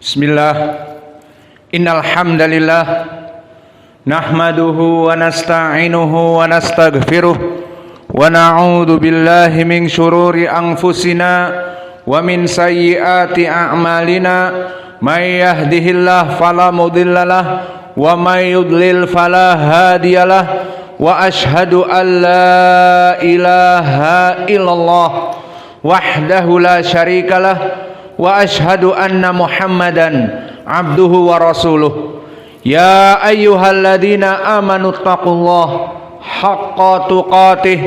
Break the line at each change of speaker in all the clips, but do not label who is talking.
Bismillah. Innal hamdalillah nahmaduhu wa nasta'inuhu wa nastaghfiruh wa na'udzu billahi min shururi anfusina wa min sayyiati a'malina. May yahdihillahu fala mudhillalah wa may yudlil fala hadiyalah. Wa ashhadu an la ilaha illallah wahdahu la syarikalah wa ashhadu anna Muhammadan abduhu wa rasuluh. Ya ayyuhalladzina amanu taqullaha haqqa tuqatih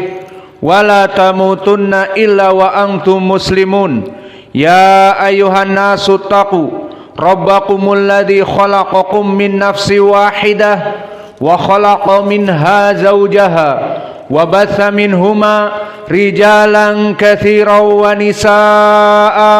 wa la tamutunna illa wa antum muslimun. Ya ayyuhan nasu taqu rabbakumul ladzi khalaqakum min nafsin wahidah wa khalaqa minha zawjaha wa batha minhuma rijalan katsiran wa nisaa'a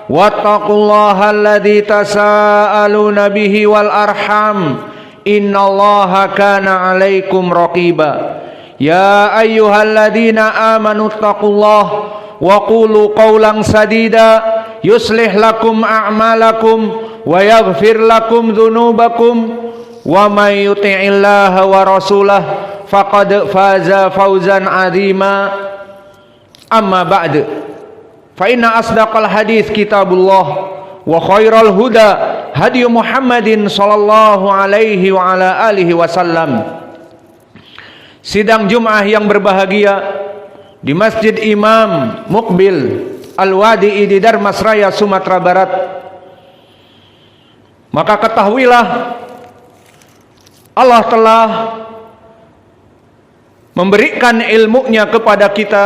wattaqullaha alladzi tasaaluna bihi wal arham innallaha kana 'alaikum raqiba. Ya ayyuhalladzina amanu taqullaha wa qulu qawlan sadida yuslih lakum a'malakum wa yaghfir lakum dzunubakum wa may yuti'illaha wa rasulahu faqad faza fawzan 'azima. Amma ba'd, fa inna asdaqal hadits kitabullah wa khairal huda hadi Muhammadin sallallahu alaihi wa ala alihi wasallam. Sidang Jumat yang berbahagia di Masjid Imam Muqbil Al-Wadi'i di Darmasraya, Sumatera Barat. Maka ketahuilah Allah telah memberikan ilmunya kepada kita,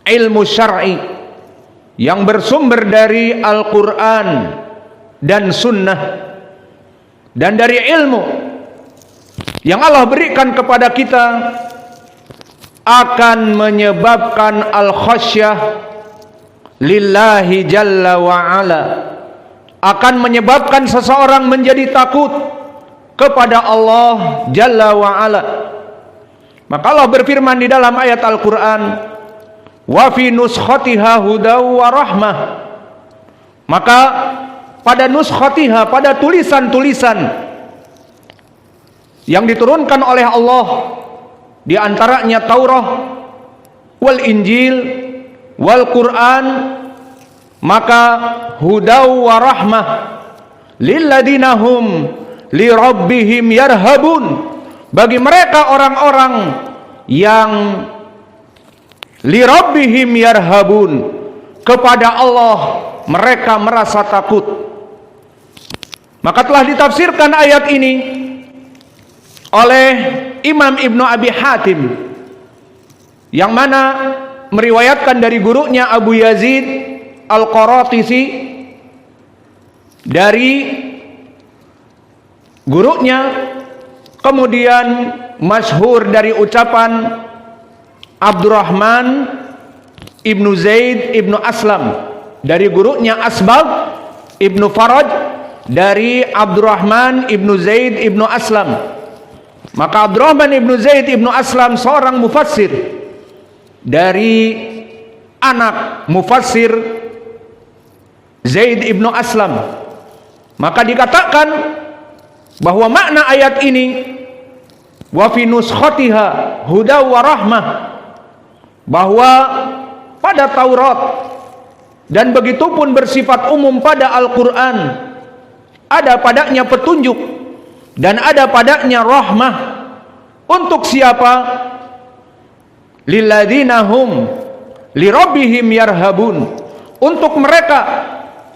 ilmu syar'i yang bersumber dari Al-Quran dan Sunnah, dan dari ilmu yang Allah berikan kepada kita akan menyebabkan al-khasyah lillahi jalla wa'ala, akan menyebabkan seseorang menjadi takut kepada Allah jalla wa'ala. Maka Allah berfirman di dalam ayat Al-Quran, wa fi nuskhatiha hudaw wa rahmah. Maka pada nuskhatiha, pada tulisan-tulisan yang diturunkan oleh Allah, di antaranya Taurat, wal Injil, wal Quran, maka hudaw wa rahmah lilladina hum li rabbihim yarhabun, bagi mereka orang-orang yang li rabbihim yarhabun, kepada Allah mereka merasa takut. Maka telah ditafsirkan ayat ini oleh Imam Ibnu Abi Hatim, yang mana meriwayatkan dari gurunya Abu Yazid Al-Qaratisi, dari gurunya, kemudian masyhur dari ucapan Abdurrahman Ibnu Zaid Ibnu Aslam, dari gurunya Asbagh Ibnu Faraj, dari Abdurrahman Ibnu Zaid Ibnu Aslam. Maka Abdurrahman Ibnu Zaid Ibnu Aslam seorang mufassir dari anak mufassir Zaid Ibnu Aslam. Maka dikatakan bahwa makna ayat ini, wa fi nuskhatiha huda wa rahmah, bahwa pada Taurat dan begitupun bersifat umum pada Al-Quran ada padanya petunjuk dan ada padanya rahmah. Untuk siapa? Lilladzina hum li rabbihim yarhabun, untuk mereka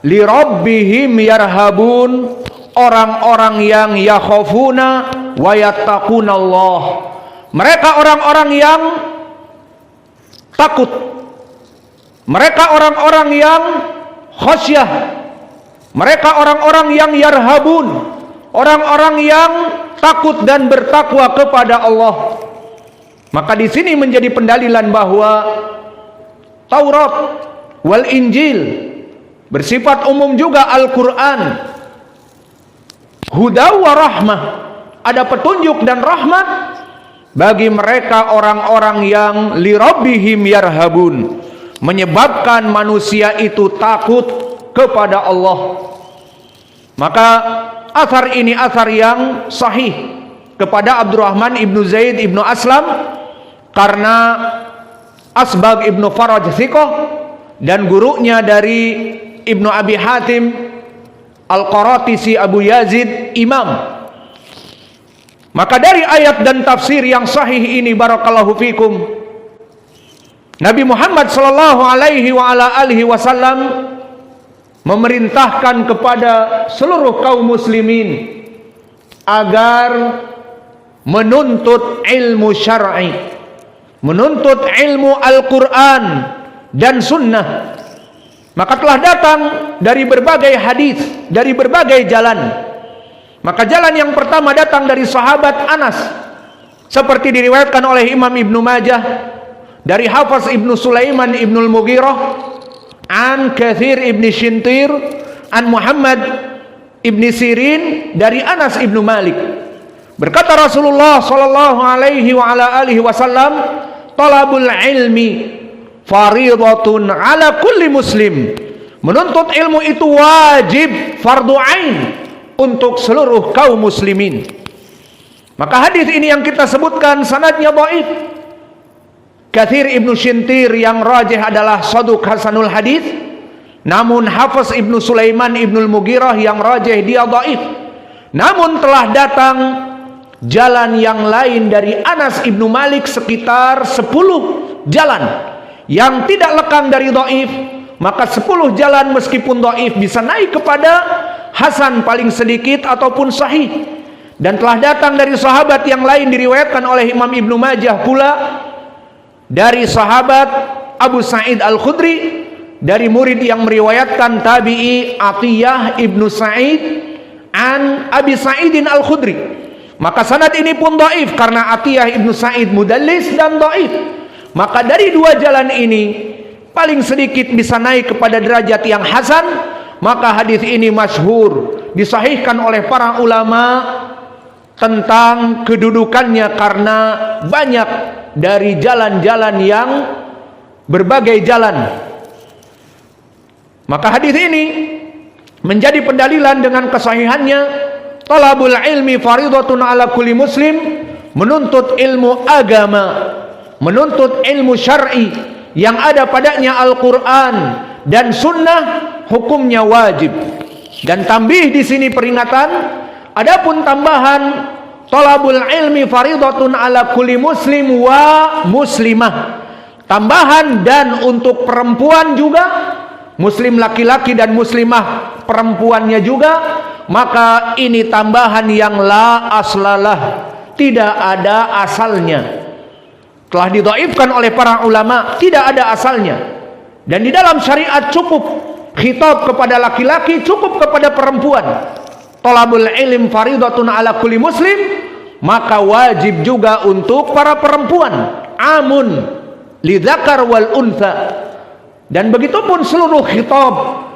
li rabbihim yarhabun, orang-orang yang yakhafuna wa yattaqunallah, mereka orang-orang yang takut, mereka orang-orang yang khasyah, mereka orang-orang yang yarhabun, orang-orang yang takut dan bertakwa kepada Allah. Maka di sini menjadi pendalilan bahwa Taurat wal Injil bersifat umum juga Al-Quran, huda wa rahmah, ada petunjuk dan rahmat bagi mereka orang-orang yang li rabbihim yarhabun, menyebabkan manusia itu takut kepada Allah. Maka asar ini asar yang sahih kepada Abdurrahman ibnu Zaid ibnu Aslam, karena Asbag ibnu Faraj thiqah dan gurunya dari Ibnu Abi Hatim Al-Qaratisi Abu Yazid imam. Maka dari ayat dan tafsir yang sahih ini, barakallahu fikum, Nabi Muhammad sallallahu alaihi wa ala alihi wasallam memerintahkan kepada seluruh kaum muslimin agar menuntut ilmu syar'i, menuntut ilmu Al-Quran dan sunnah. Maka telah datang dari berbagai hadis, dari berbagai jalan. Maka jalan yang pertama datang dari sahabat Anas, seperti diriwayatkan oleh Imam Ibnu Majah dari Hafiz Ibnu Sulaiman Ibnu Al-Mughirah an Kathir Ibni Shintir an Muhammad Ibni Sirin dari Anas Ibnu Malik. Berkata Rasulullah sallallahu alaihi wa ala alihi wasallam, talabul ilmi faridatun ala kulli muslim. Menuntut ilmu itu wajib, fardu ain untuk seluruh kaum muslimin. Maka hadis ini yang kita sebutkan sanadnya dhaif. Kathir Ibnu Shintir yang rajih adalah saduq hasanul hadis, namun Hafiz Ibnu Sulaiman Ibnu Al-Mughirah yang rajih dia dhaif. Namun telah datang jalan yang lain dari Anas Ibnu Malik sekitar 10 jalan yang tidak lekang dari dhaif. Maka 10 jalan meskipun dhaif bisa naik kepada hasan paling sedikit ataupun sahih. Dan telah datang dari sahabat yang lain diriwayatkan oleh Imam Ibnu Majah pula dari sahabat Abu Sa'id Al-Khudri, dari murid yang meriwayatkan tabi'i Atiyah Ibnu Sa'id an Abi Sa'idin Al-Khudri. Maka sanad ini pun dhaif karena Atiyah Ibnu Sa'id mudallis dan dhaif. Maka dari dua jalan ini paling sedikit bisa naik kepada derajat yang hasan. Maka hadis ini masyhur, disahihkan oleh para ulama tentang kedudukannya karena banyak dari jalan-jalan yang berbagai jalan. Maka hadis ini menjadi pendalilan dengan kesahihannya. Talabul ilmi faridatun ala kulli muslim, menuntut ilmu agama, menuntut ilmu syar'i yang ada padanya Al-Quran dan sunnah, hukumnya wajib. Dan tambih di sini peringatan, adapun tambahan talabul ilmi faridatun ala kulli muslim wa muslimah, tambahan dan untuk perempuan juga, muslim laki-laki dan muslimah perempuannya juga. Maka ini tambahan yang la aslalah, tidak ada asalnya, telah didhaifkan oleh para ulama, tidak ada asalnya. Dan di dalam syariat cukup khitab kepada laki-laki, cukup kepada perempuan. Talabul ilm faridatun ala kulli muslim, maka wajib juga untuk para perempuan, amun lidzakar wal untha. Dan begitupun seluruh khitab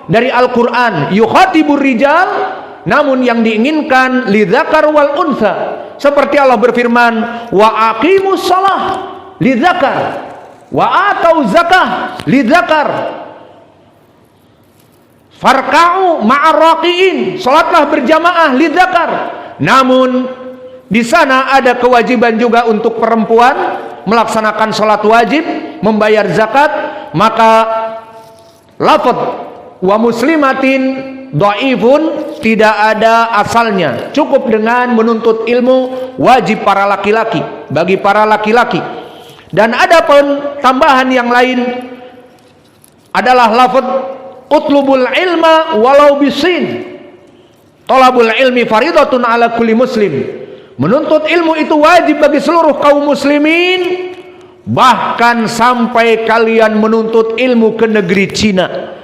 dari Al-Quran, yukhatibur rijal, namun yang diinginkan lidzakar wal untha, seperti Allah berfirman, wa aqimus shalah lidzakar wa atau zakah lidzakar farka'u ma'ar raqiin, salatlah berjamaah lidzakar. Namun di sana ada kewajiban juga untuk perempuan melaksanakan salat wajib, membayar zakat. Maka lafaz wa muslimatin dhaifun, tidak ada asalnya, cukup dengan menuntut ilmu wajib para laki-laki, bagi para laki-laki. Dan ada pun tambahan yang lain adalah lafaz utlubul ilma walau bisin, talabul ilmi faridatun ala kulli muslim, menuntut ilmu itu wajib bagi seluruh kaum muslimin, bahkan sampai kalian menuntut ilmu ke negeri Cina.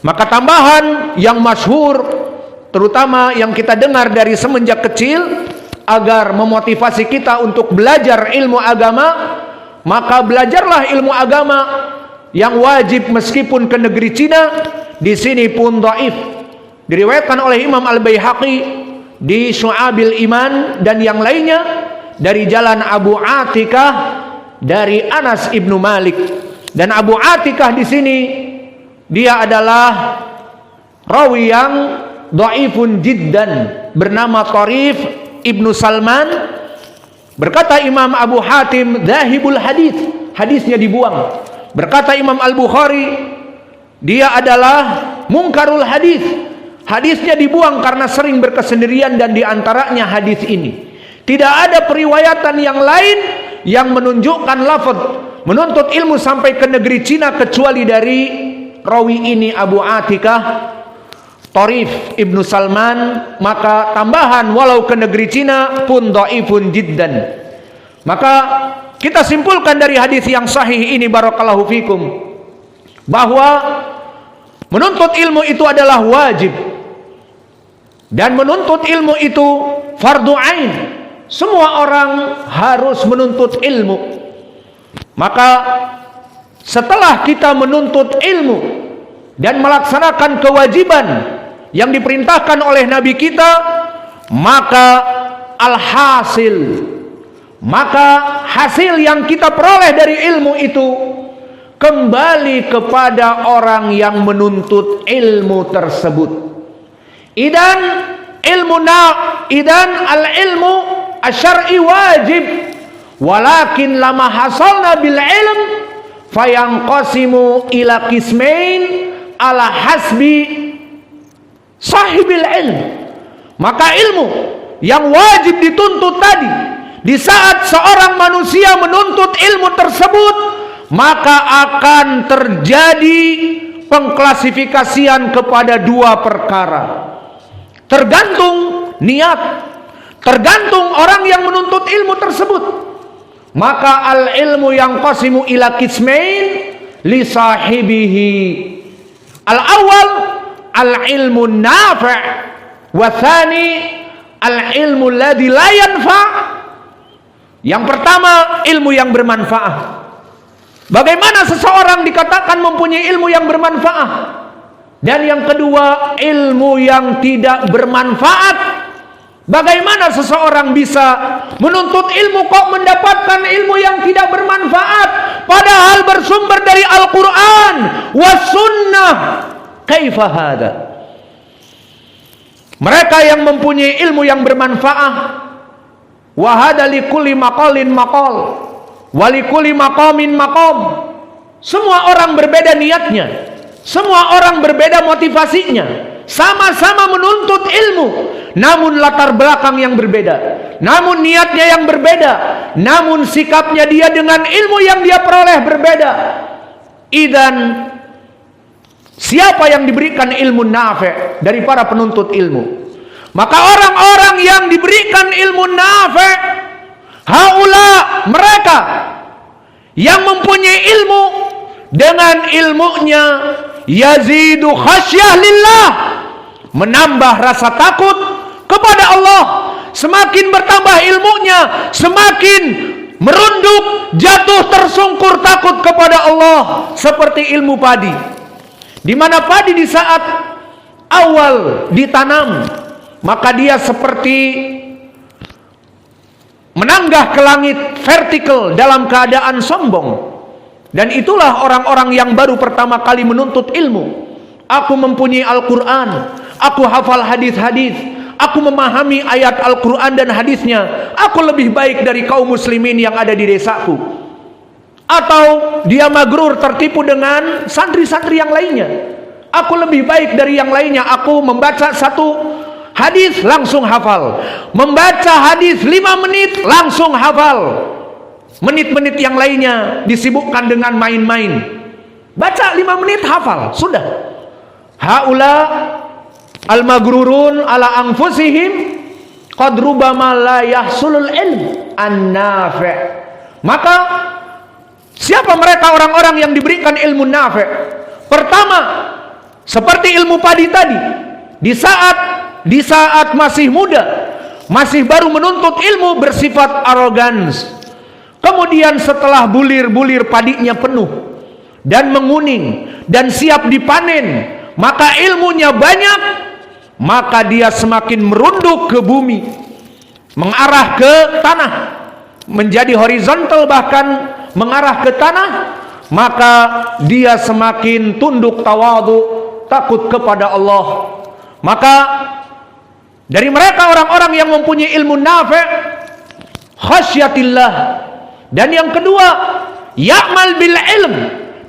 Maka tambahan yang masyhur, terutama yang kita dengar dari semenjak kecil, agar memotivasi kita untuk belajar ilmu agama, maka belajarlah ilmu agama yang wajib meskipun ke negeri Cina. Di sini pun dhaif, diriwayatkan oleh Imam Al-Baihaqi di Syu'abil Iman dan yang lainnya dari jalan Abu Atikah dari Anas Ibnu Malik. Dan Abu Atikah di sini dia adalah rawi yang dhaifun jiddan, bernama Tarif Ibnu Salman. Berkata Imam Abu Hatim, dhahibul hadis, hadisnya dibuang. Berkata Imam Al-Bukhari, dia adalah mungkarul hadis, hadisnya dibuang karena sering berkesendirian, dan diantaranya hadis ini. Tidak ada periwayatan yang lain yang menunjukkan lafaz menuntut ilmu sampai ke negeri Cina kecuali dari rawi ini, Abu Atikah Tarif Ibnu Salman. Maka tambahan walau ke negeri Cina pun dhaifun jiddan. Maka kita simpulkan dari hadis yang sahih ini, barakallahu fikum, bahwa menuntut ilmu itu adalah wajib, dan menuntut ilmu itu fardu ain. Semua orang harus menuntut ilmu. Maka setelah kita menuntut ilmu dan melaksanakan kewajiban yang diperintahkan oleh Nabi kita, maka hasil yang kita peroleh dari ilmu itu kembali kepada orang yang menuntut ilmu tersebut. Idan al-ilmu asyar'i wajib, walakin lama hasalna bil ilm fayanqasimu ila qismain ala hasbi sahibil ilm. Maka ilmu yang wajib dituntut tadi, di saat seorang manusia menuntut ilmu tersebut, maka akan terjadi pengklasifikasian kepada dua perkara. Tergantung niat, tergantung orang yang menuntut ilmu tersebut. Maka al-ilmu yang qasimu ila qismain li sahibihi. Al-awwal al-ilmu nafi' wa tsani al-ilmu alladhi la yanfa'. Yang pertama, ilmu yang bermanfaat. Bagaimana seseorang dikatakan mempunyai ilmu yang bermanfaat? Dan yang kedua, ilmu yang tidak bermanfaat. Bagaimana seseorang bisa menuntut ilmu kok mendapatkan ilmu yang tidak bermanfaat, padahal bersumber dari Al-Quran was sunnah? Kaifa hada? Mereka yang mempunyai ilmu yang bermanfaat, wa hada likulli maqalin maqal wa likulli maqamin maqam. Semua orang berbeda niatnya, semua orang berbeda motivasinya, sama-sama menuntut ilmu, namun latar belakang yang berbeda, namun niatnya yang berbeda, namun sikapnya dia dengan ilmu yang dia peroleh berbeda. Idan, siapa yang diberikan ilmu nafi' dari para penuntut ilmu? Maka orang-orang yang diberikan ilmu nafi', haula, mereka yang mempunyai ilmu, dengan ilmunya yazidu khasyah lillah, menambah rasa takut kepada Allah. Semakin bertambah ilmunya, semakin merunduk, jatuh tersungkur takut kepada Allah. Seperti ilmu padi, di mana padi di saat awal ditanam, maka dia seperti menanggah ke langit vertikal dalam keadaan sombong. Dan itulah orang-orang yang baru pertama kali menuntut ilmu. Aku mempunyai Al-Quran, aku hafal hadis-hadis, aku memahami ayat Al-Quran dan hadisnya, aku lebih baik dari kaum muslimin yang ada di desaku. Atau dia magrur, tertipu dengan santri-santri yang lainnya. Aku lebih baik dari yang lainnya, aku membaca satu hadis langsung hafal, membaca hadis 5 menit langsung hafal. Menit-menit yang lainnya disibukkan dengan main-main. Baca 5 menit hafal, sudah. Haula al-magrurun ala anfusihim qad rubama la yahsulul ilm an-nafi'. Maka siapa mereka orang-orang yang diberikan ilmu nafi'? Pertama, seperti ilmu padi tadi, di saat masih muda, masih baru menuntut ilmu, bersifat arogans. Kemudian setelah bulir-bulir padinya penuh dan menguning dan siap dipanen, maka ilmunya banyak, maka dia semakin merunduk ke bumi, mengarah ke tanah, menjadi horizontal, bahkan mengarah ke tanah. Maka dia semakin tunduk tawadu, takut kepada Allah. Maka dari mereka orang-orang yang mempunyai ilmu nafi', khasyatillah. Dan yang kedua, ya'mal bil ilm,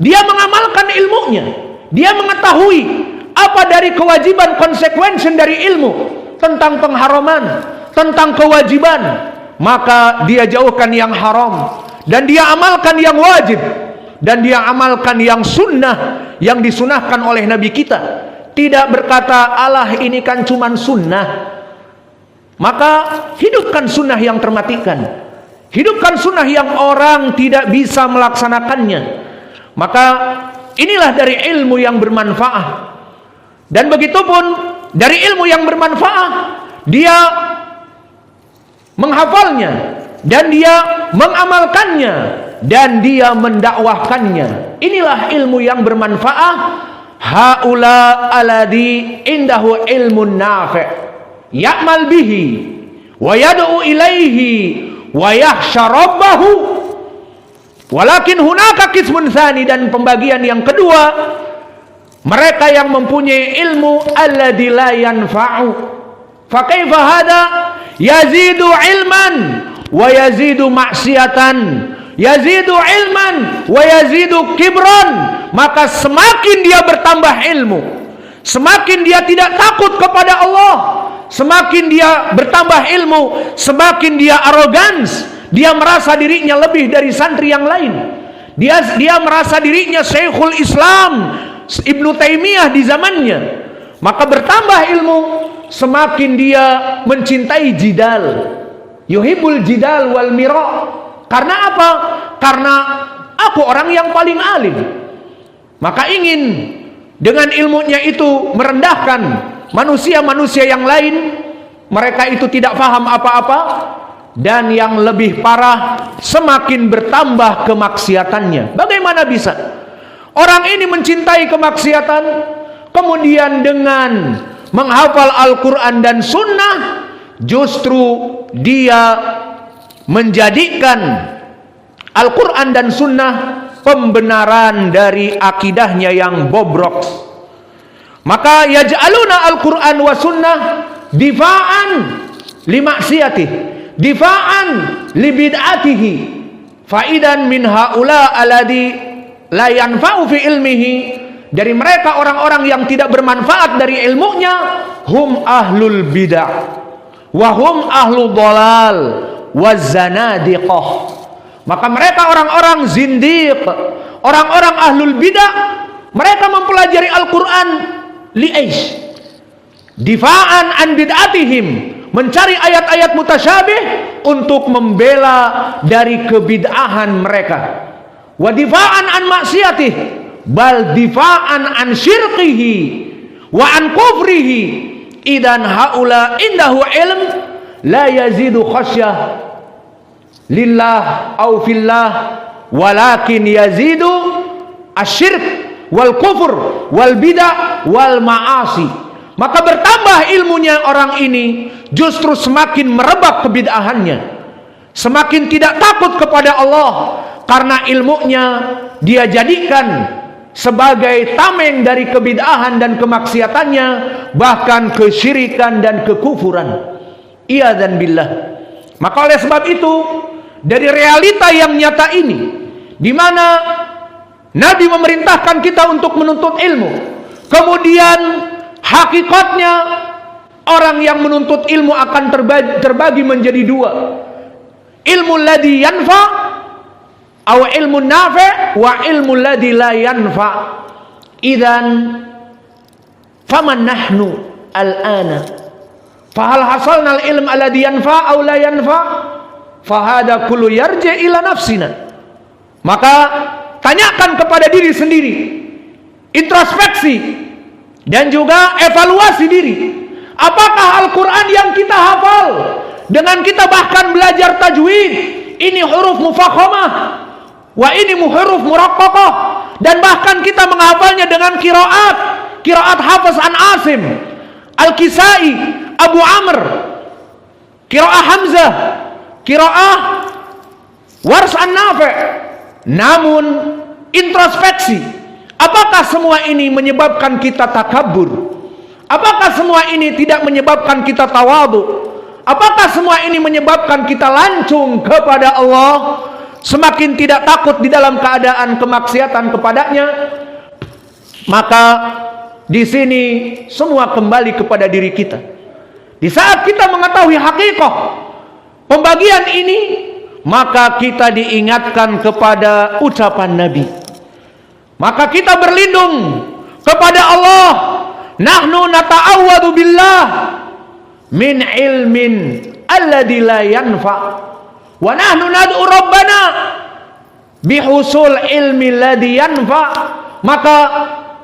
dia mengamalkan ilmunya, dia mengetahui apa dari kewajiban, konsekuensi dari ilmu tentang pengharaman, tentang kewajiban, maka dia jauhkan yang haram dan dia amalkan yang wajib, dan dia amalkan yang sunnah, yang disunahkan oleh Nabi kita. Tidak berkata, alah ini kan cuman sunnah. Maka hidupkan sunnah yang termatikan, hidupkan sunnah yang orang tidak bisa melaksanakannya. Maka inilah dari ilmu yang bermanfaat. Dan begitupun dari ilmu yang bermanfaat, dia menghafalnya, dan dia mengamalkannya, dan dia mendakwahkannya. Inilah ilmu yang bermanfaat. Haula alladhi indahu ilmun nafi' ya'mal bihi wa yad'u ilaihi wa yakhsha rabbahu. Walakin hunaka qismun tsani, dan pembagian yang kedua, mereka yang mempunyai ilmu alladzi la yanfa'u. Fa kaifa hada? Yazidu ilman wa yazidu maksiatan, yazidu ilman wa yazidu kibran. Maka semakin dia bertambah ilmu, semakin dia tidak takut kepada Allah, semakin dia bertambah ilmu, semakin dia arogans. Dia merasa dirinya lebih dari santri yang lain. Dia merasa dirinya Syekhul Islam Ibnu Taimiyah di zamannya. Maka bertambah ilmu, semakin dia mencintai jidal. Yuhibbul jidal wal mira. Karena apa? Karena aku orang yang paling alim. Maka ingin dengan ilmunya itu merendahkan manusia-manusia yang lain. Mereka itu tidak paham apa-apa. Dan yang lebih parah, semakin bertambah kemaksiatannya. Bagaimana bisa orang ini mencintai kemaksiatan, kemudian dengan menghafal Al-Quran dan Sunnah, justru dia menjadikan Al-Quran dan Sunnah pembenaran dari akidahnya yang bobrok. Maka yaj'aluna Al-Quran wa Sunnah difa'an li maksiyatih, difa'an li bid'atihi, faidan min haula alladhi la yanfa'u fi ilmihi. Dari mereka orang-orang yang tidak bermanfaat dari ilmunya, hum ahlul bid'ah wa hum ahlul dhalal wazanadiqah. Maka mereka orang-orang zindiq, orang-orang ahlul bidah. Mereka mempelajari Al-Quran li'aish, difa'an an bid'atihim, mencari ayat-ayat mutasyabih untuk membela dari kebid'ahan mereka. Wa difa'an an maksiatih, bal difa'an an syirqihi wa an kufrihi. Idan haula indahu ilm la yazidu khasyah lillah au fillah, walakin yazidu asyirk wal kufur wal bidah wal ma'asi. Maka bertambah ilmunya orang ini, justru semakin merebak kebid'ahannya, semakin tidak takut kepada Allah, karena ilmunya dia jadikan sebagai tameng dari kebid'ahan dan kemaksiatannya, bahkan kesyirikan dan kekufuran. Iyadzan billah. Maka oleh sebab itu, dari realita yang nyata ini, di mana Nabi memerintahkan kita untuk menuntut ilmu, kemudian hakikatnya orang yang menuntut ilmu akan terbagi menjadi dua: ilmu ladzi yanfa aw ilmu nafi' wa ilmu ladzi la yanfa. Idzan faman nahnu al-ana fahal hasalna al-ilm alladzi yanfa aw la yanfa, fahada kullu yarji ila nafsina. Maka tanyakan kepada diri sendiri, introspeksi dan juga evaluasi diri. Apakah Al-Quran yang kita hafal, dengan kita bahkan belajar tajwid, ini huruf mufakhamah, wa ini huruf muraqqaqah, dan bahkan kita menghafalnya dengan qiraat Hafiz an Asim, Al-Kisai, Abu Amr, qiraah Hamzah, qiraah Wars an Nafi'. Namun introspeksi, apakah semua ini menyebabkan kita takabur? Apakah semua ini tidak menyebabkan kita tawadhu? Apakah semua ini menyebabkan kita lancung kepada Allah, semakin tidak takut di dalam keadaan kemaksiatan kepadanya? Maka di sini semua kembali kepada diri kita. Di saat kita mengetahui hakikat pembagian ini, maka kita diingatkan kepada ucapan Nabi. Maka kita berlindung kepada Allah. Nahnu nata'awwadu billah min ilmin alladzi la yanfa, wa nahnu nad'u rabbana bihusul ilmi alladzi yanfa. Maka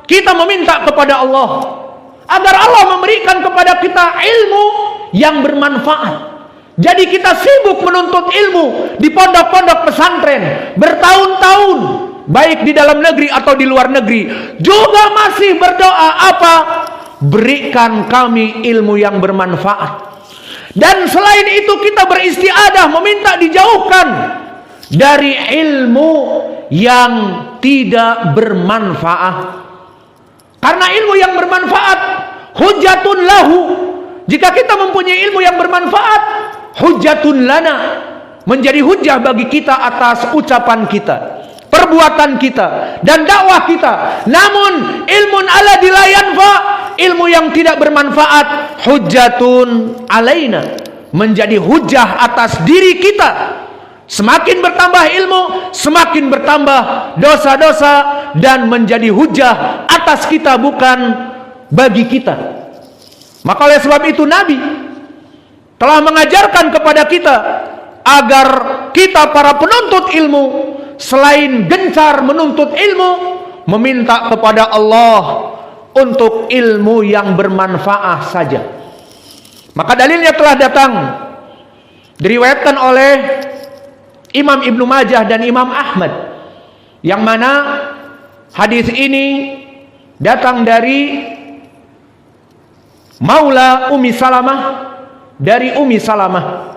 kita meminta kepada Allah agar Allah memberikan kepada kita ilmu yang bermanfaat. Jadi kita sibuk menuntut ilmu di pondok-pondok pesantren bertahun-tahun, baik di dalam negeri atau di luar negeri, juga masih berdoa apa? Berikan kami ilmu yang bermanfaat. Dan selain itu kita beristiadah meminta dijauhkan dari ilmu yang tidak bermanfaat. Karena ilmu yang bermanfaat hujatun lahu. Jika kita mempunyai ilmu yang bermanfaat, hujatun lana, menjadi hujah bagi kita atas ucapan kita, perbuatan kita, dan dakwah kita. Namun ilmun alladzi la yanfa, ilmu yang tidak bermanfaat, hujatun alaina, menjadi hujah atas diri kita. Semakin bertambah ilmu, semakin bertambah dosa-dosa, dan menjadi hujah atas kita, bukan bagi kita. Maka oleh sebab itu Nabi telah mengajarkan kepada kita agar kita para penuntut ilmu, selain gencar menuntut ilmu, meminta kepada Allah untuk ilmu yang bermanfaat saja. Maka dalilnya telah datang, diriwayatkan oleh Imam Ibnu Majah dan Imam Ahmad, yang mana hadis ini datang dari Maula Ummi Salamah, dari Ummi Salamah.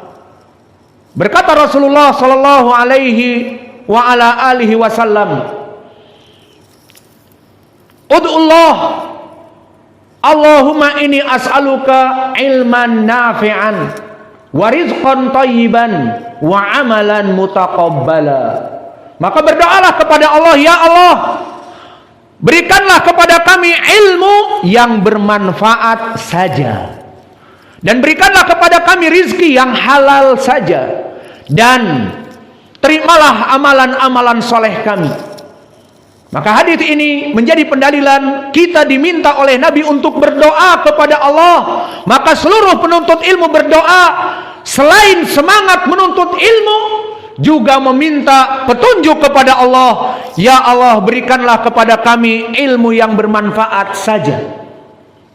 Berkata Rasulullah sallallahu alaihi wa ala alihi wasallam, Ud'ullah Allahumma inni as'aluka ilman nafi'an wa rizqan thayyiban wa amalan mutaqabbala. Maka berdoalah kepada Allah, ya Allah, berikanlah kepada kami ilmu yang bermanfaat saja, dan berikanlah kepada kami rizki yang halal saja, dan terimalah amalan-amalan soleh kami. Maka hadis ini menjadi pendalilan kita diminta oleh Nabi untuk berdoa kepada Allah. Maka seluruh penuntut ilmu berdoa, selain semangat menuntut ilmu, juga meminta petunjuk kepada Allah. Ya Allah, berikanlah kepada kami ilmu yang bermanfaat saja.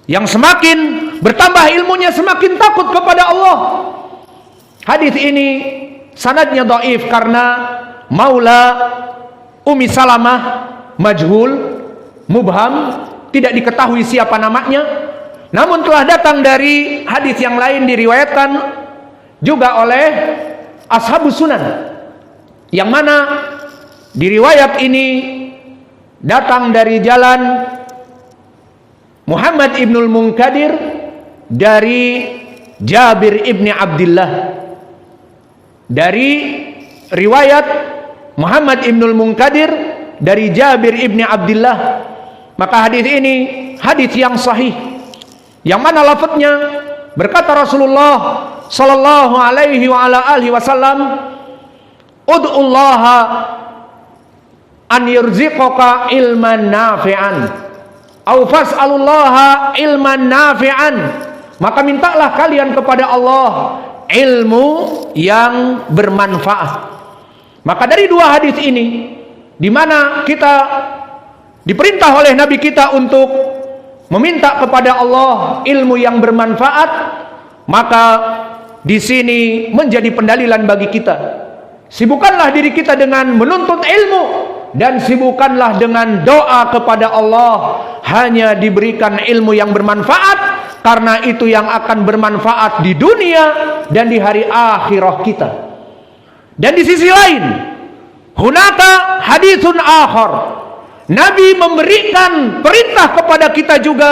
Yang semakin bertambah ilmunya, semakin takut kepada Allah. Hadis ini sanadnya dhaif karena Maula Ummi Salamah majhul, mubham, tidak diketahui siapa namanya. Namun telah datang dari hadis yang lain, diriwayatkan juga oleh Ashabus Sunan, yang mana diriwayat ini datang dari jalan Muhammad ibnul Munkadir dari Jabir ibni Abdullah. Dari riwayat Muhammad ibnul Munkadir dari Jabir ibni Abdullah, maka hadis ini hadis yang sahih, yang mana lafadznya berkata Rasulullah sallallahu alaihi wa ala alihi wasallam, Ud'ullaha an yurziqaka ilman nafi'an au fas'alullaha ilman nafi'an. Maka mintalah kalian kepada Allah ilmu yang bermanfaat. Maka dari dua hadis ini, di mana kita diperintah oleh Nabi kita untuk meminta kepada Allah ilmu yang bermanfaat, maka di sini menjadi pendalilan bagi kita. Sibukkanlah diri kita dengan menuntut ilmu, dan sibukkanlah dengan doa kepada Allah, hanya diberikan ilmu yang bermanfaat, karena itu yang akan bermanfaat di dunia dan di hari akhirah kita. Dan di sisi lain, hunaka haditsun akhar, Nabi memberikan perintah kepada kita juga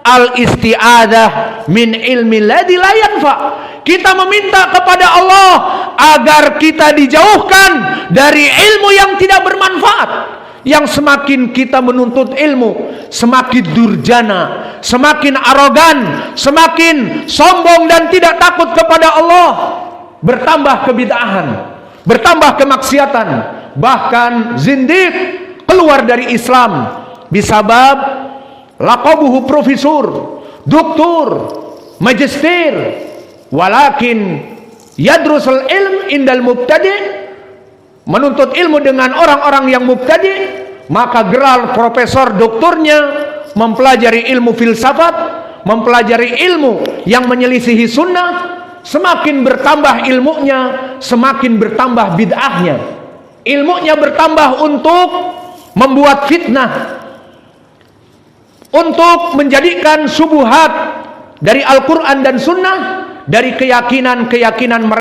al-isti'adzah min ilmi ladzi la yanfa. Kita meminta kepada Allah agar kita dijauhkan dari ilmu yang tidak bermanfaat. Yang semakin kita menuntut ilmu, semakin durjana, semakin arogan, semakin sombong dan tidak takut kepada Allah, bertambah kebid'ahan, bertambah kemaksiatan, bahkan zindiq, keluar dari Islam bisabab laqabuhu profesor, doktor, magister, walakin yadrusul ilm indal mubtadi', menuntut ilmu dengan orang-orang yang mubtadi', maka gelar profesor doktornya mempelajari ilmu filsafat, mempelajari ilmu yang menyelisihi sunnah. Semakin bertambah ilmunya, semakin bertambah bid'ahnya. Ilmunya bertambah untuk membuat fitnah, untuk menjadikan subuhat dari Al-Quran dan sunnah, dari keyakinan-keyakinan mereka